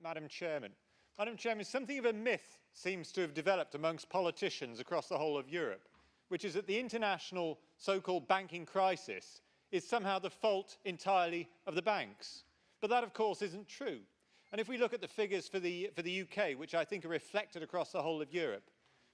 Madam Chairman. Madam Chairman, something of a myth seems to have developed amongst politicians across the whole of Europe, which is that the international so-called banking crisis is somehow the fault entirely of the banks. But that, of course, isn't true. And if we look at the figures for the UK, which I think are reflected across the whole of Europe,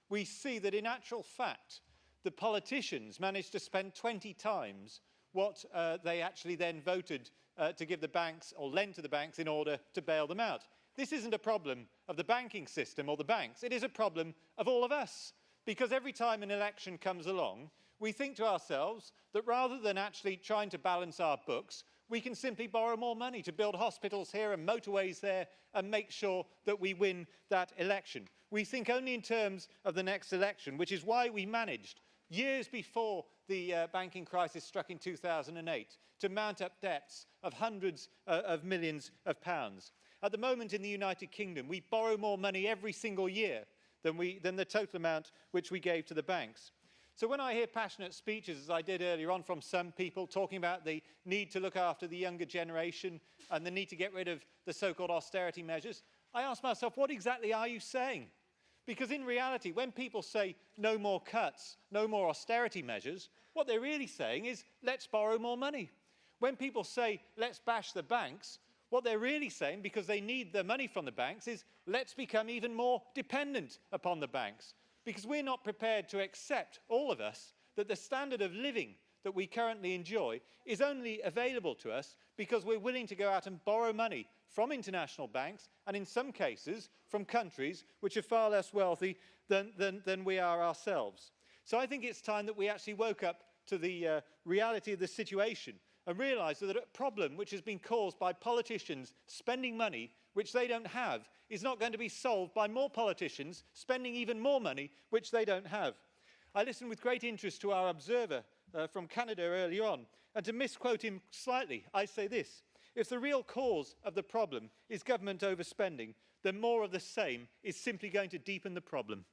we see that in actual fact, the politicians managed to spend 20 times what they actually then voted to give the banks or lend to the banks in order to bail them out. This isn't a problem of the banking system or the banks. It is a problem of all of us. Because every time an election comes along, we think to ourselves that rather than actually trying to balance our books, we can simply borrow more money to build hospitals here and motorways there and make sure that we win that election. We think only in terms of the next election, which is why we managed, years before the banking crisis struck in 2008, to mount up debts of hundreds of millions of pounds. At the moment in the United Kingdom, we borrow more money every single year than the total amount which we gave to the banks. So when I hear passionate speeches, as I did earlier on from some people, talking about the need to look after the younger generation and the need to get rid of the so-called austerity measures, I ask myself, what exactly are you saying? Because in reality, when people say no more cuts, no more austerity measures, what they're really saying is, let's borrow more money. When people say, let's bash the banks, what they're really saying, because they need the money from the banks, is let's become even more dependent upon the banks. Because we're not prepared to accept, all of us, that the standard of living that we currently enjoy is only available to us because we're willing to go out and borrow money from international banks and in some cases from countries which are far less wealthy than we are ourselves. So I think it's time that we actually woke up to the reality of the situation and realise that a problem which has been caused by politicians spending money which they don't have is not going to be solved by more politicians spending even more money which they don't have. I listened with great interest to our observer from Canada earlier on, and to misquote him slightly, I say this: if the real cause of the problem is government overspending, then more of the same is simply going to deepen the problem.